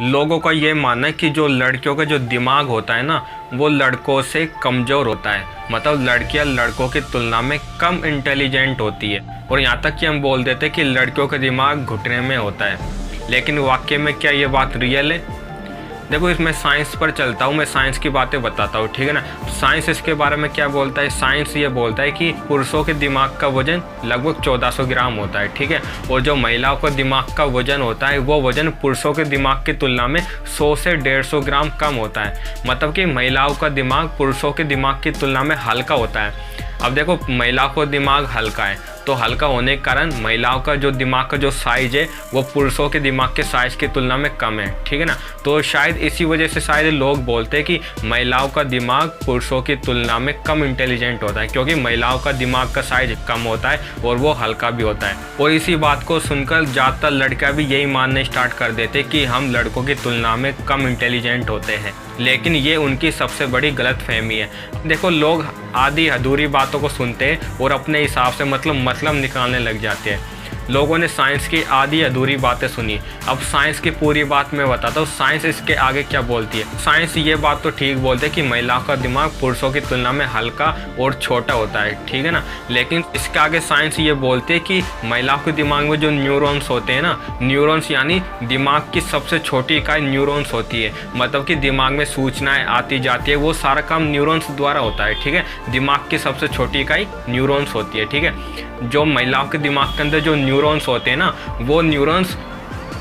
लोगों का ये मानना है कि जो लड़कियों का जो दिमाग होता है ना, वो लड़कों से कमज़ोर होता है। मतलब लड़कियां लड़कों की तुलना में कम इंटेलिजेंट होती है, और यहाँ तक कि हम बोल देते हैं कि लड़कियों का दिमाग घुटने में होता है। लेकिन वाकई में क्या ये बात रियल है? देखो, इसमें साइंस पर चलता हूँ, मैं साइंस की बातें बताता हूँ, ठीक है ना। साइंस इसके बारे में क्या बोलता है? साइंस ये बोलता है कि पुरुषों के दिमाग का वजन लगभग 1400 ग्राम होता है, ठीक है। और जो महिलाओं का दिमाग का वजन होता है, वो वजन पुरुषों के दिमाग की तुलना में 100 से 150 ग्राम कम होता है। मतलब कि महिलाओं का दिमाग पुरुषों के दिमाग की तुलना में हल्का होता है। अब देखो, महिलाओं का दिमाग हल्का है, तो हल्का होने के कारण महिलाओं का जो दिमाग का जो साइज है वो पुरुषों के दिमाग के साइज की तुलना में कम है, ठीक है ना। तो शायद इसी वजह से शायद लोग बोलते हैं कि महिलाओं का दिमाग पुरुषों की तुलना में कम इंटेलिजेंट होता है, क्योंकि महिलाओं का दिमाग का साइज कम होता है और वो हल्का भी होता है। और इसी बात को सुनकर ज़्यादातर लड़कियां भी यही मानने स्टार्ट कर देते कि हम लड़कों की तुलना में कम इंटेलिजेंट होते हैं। लेकिन ये उनकी सबसे बड़ी गलतफहमी है। देखो, लोग आधी अधूरी बातों को सुनते हैं और अपने हिसाब से मतलब निकालने लग जाते हैं। लोगों ने साइंस की आधी अधूरी बातें सुनी, अब साइंस की पूरी बात मैं बताता हूँ। साइंस इसके आगे क्या बोलती है? साइंस ये बात तो ठीक बोलते हैं कि महिलाओं का दिमाग पुरुषों की तुलना में हल्का और छोटा होता है, ठीक है ना। लेकिन इसके आगे साइंस ये बोलती है कि महिलाओं के दिमाग में जो न्यूरॉन्स होते हैं ना, न्यूरॉन्स यानी दिमाग की सबसे छोटी इकाई न्यूरॉन्स होती है। मतलब कि दिमाग में सूचनाएं आती जाती है, वो सारा काम न्यूरॉन्स द्वारा होता है, ठीक है। दिमाग की सबसे छोटी इकाई न्यूरॉन्स होती है, ठीक है। जो महिलाओं के दिमाग के अंदर जो न्यूरॉन्स होते हैं ना, वो न्यूरॉन्स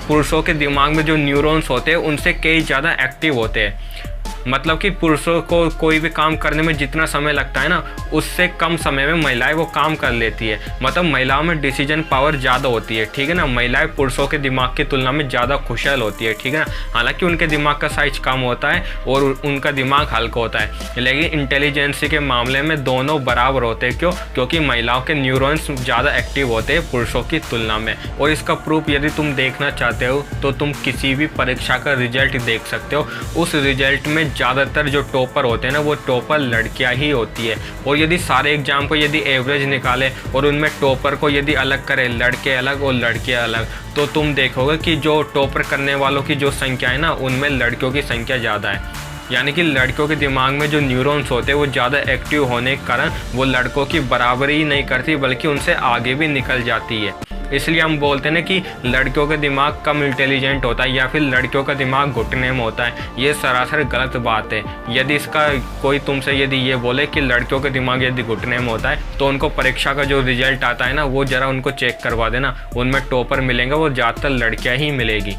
पुरुषों के दिमाग में जो न्यूरॉन्स होते हैं उनसे कई ज़्यादा एक्टिव होते हैं। मतलब कि पुरुषों को कोई भी काम करने में जितना समय लगता है ना, उससे कम समय में महिलाएं वो काम कर लेती है। मतलब महिलाओं में डिसीजन पावर ज़्यादा होती है, ठीक है ना। महिलाएं पुरुषों के दिमाग की तुलना में ज़्यादा खुशहाल होती है, ठीक है ना। हालांकि उनके दिमाग का साइज कम होता है और उनका दिमाग हल्का होता है, लेकिन इंटेलिजेंसी के मामले में दोनों बराबर होते हैं। क्यों? क्योंकि महिलाओं के न्यूरॉन्स ज़्यादा एक्टिव होते हैं पुरुषों की तुलना में। और इसका प्रूफ यदि तुम देखना चाहते हो तो तुम किसी भी परीक्षा का रिजल्ट देख सकते हो। उस रिजल्ट में ज़्यादातर जो टॉपर होते हैं ना, वो टॉपर लड़कियां ही होती है। और यदि सारे एग्जाम को यदि एवरेज निकाले और उनमें टॉपर को यदि अलग करें, लड़के अलग और लड़कियां अलग, तो तुम देखोगे कि जो टॉपर करने वालों की जो संख्या है ना, उनमें लड़कियों की संख्या ज़्यादा है। यानी कि लड़कियों के दिमाग में जो न्यूरॉन्स होते हैं वो ज़्यादा एक्टिव होने के कारण वो लड़कों की बराबरी ही नहीं करती, बल्कि उनसे आगे भी निकल जाती है। इसलिए हम बोलते हैं ना कि लड़कियों का दिमाग कम इंटेलिजेंट होता है या फिर लड़कियों का दिमाग घुटने में होता है। ये सरासर गलत बात है। यदि इसका कोई तुमसे यदि ये बोले कि लड़कियों का दिमाग यदि घुटने में होता है, तो उनको परीक्षा का जो रिजल्ट आता है ना, वो ज़रा उनको चेक करवा देना। उनमें टॉपर मिलेंगे वो ज़्यादातर लड़कियाँ ही मिलेगी।